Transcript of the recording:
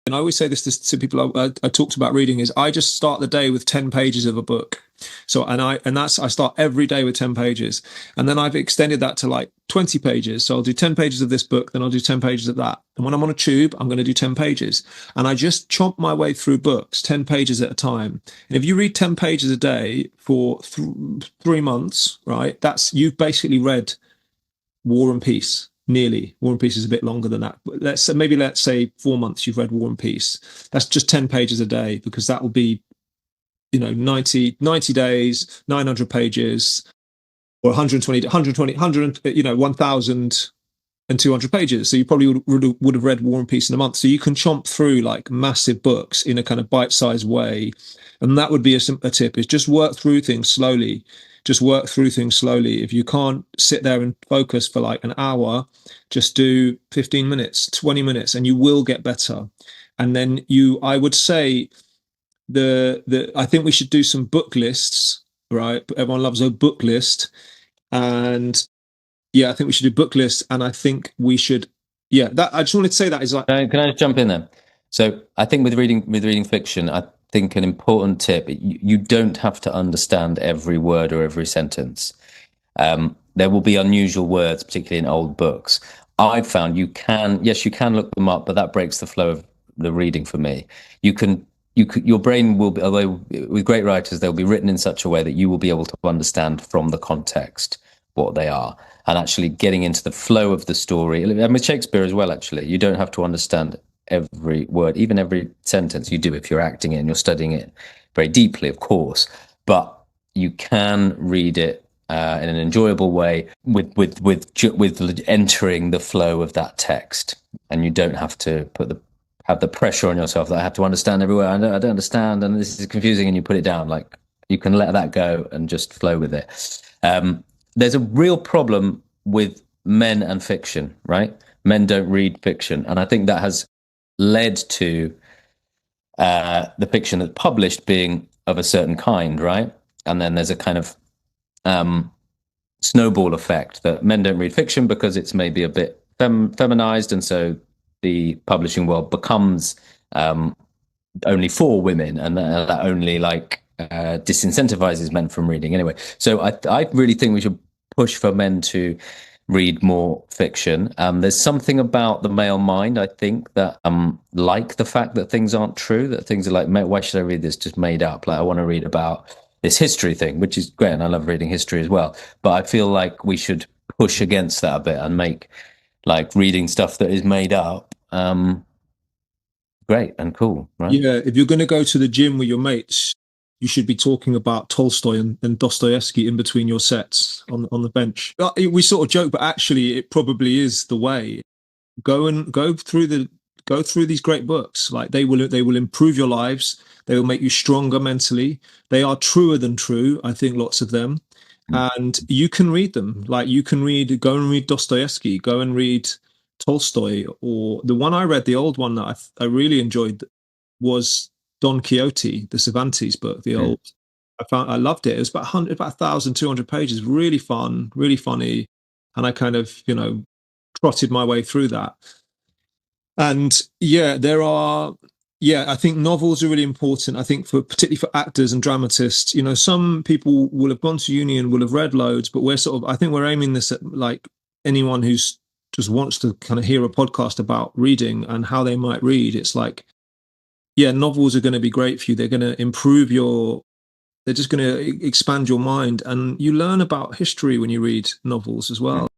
and I always say this to people I talked about reading, is I just start the day with 10 pages of a book. So, I start every day with 10 pages. And then I've extended that to like 20 pages. So I'll do 10 pages of this book, then I'll do 10 pages of that. And when I'm on a tube, I'm going to do 10 pages. And I just chomp my way through books, 10 pages at a time. And if you read 10 pages a day for 3 months, right, you've basically read War and Peace. Nearly. War and Peace is a bit longer than that. But let's say 4 months you've read War and Peace. That's just 10 pages a day, because that will be 90 days, 900 pages, or 1,200 pages. So you probably would have read War and Peace in a month. So you can chomp through like massive books in a kind of bite-sized way. And that would be a tip, is just work through things slowly. Just work through things slowly. If you can't sit there and focus for like an hour, just do 15 minutes, 20 minutes, and you will get better. And then I would say I think we should do some book lists, right? Everyone loves a book list. And yeah, I think we should do book lists. And I think we should, I just wanted to say that is like. Can I just jump in there? So I think with reading fiction, I think an important tip, you don't have to understand every word or every sentence. There will be unusual words, particularly in old books. I've found you can look them up, but that breaks the flow of the reading for me. Your brain will be, although with great writers, they'll be written in such a way that you will be able to understand from the context what they are, and actually getting into the flow of the story. And with Shakespeare as well, actually, you don't have to understand every word, even every sentence. You do if you're acting it and you're studying it very deeply, of course, but you can read it in an enjoyable way with entering the flow of that text, and you don't have to have the pressure on yourself that I have to understand every word. I don't understand, and this is confusing, and you put it down. Like, you can let that go and just flow with it. There's a real problem with men and fiction, right? Men don't read fiction, and I think that has led to the fiction that's published being of a certain kind, right? And then there's a kind of snowball effect that men don't read fiction because it's maybe a bit feminized, and so the publishing world becomes only for women, and that only disincentivizes men from reading anyway. So I really think we should push for men to read more fiction. There's something about the male mind, I think, that like the fact that things aren't true, that things are like, why should I read this just made up? Like, I want to read about this history thing, which is great, and I love reading history as well. But I feel like we should push against that a bit and make like reading stuff that is made up great and cool, right? Yeah, if you're going to go to the gym with your mates, you should be talking about Tolstoy and Dostoevsky in between your sets on the bench. We sort of joke, but actually, it probably is the way. Go through these great books. Like, they will improve your lives. They will make you stronger mentally. They are truer than true, I think, lots of them. And you can read them. Like, go and read Dostoevsky, go and read Tolstoy, or the one I read, the old one that I really enjoyed was Don Quixote, the Cervantes book, the old. I loved it. It was about 1,200 pages, really fun, really funny, and I kind of trotted my way through that. And I think novels are really important. I think particularly for actors and dramatists, some people will have gone to uni and will have read loads, but I think we're aiming this at like anyone who's just wants to kind of hear a podcast about reading and how they might read. It's like, novels are going to be great for you. They're going to they're just going to expand your mind, and you learn about history when you read novels as well.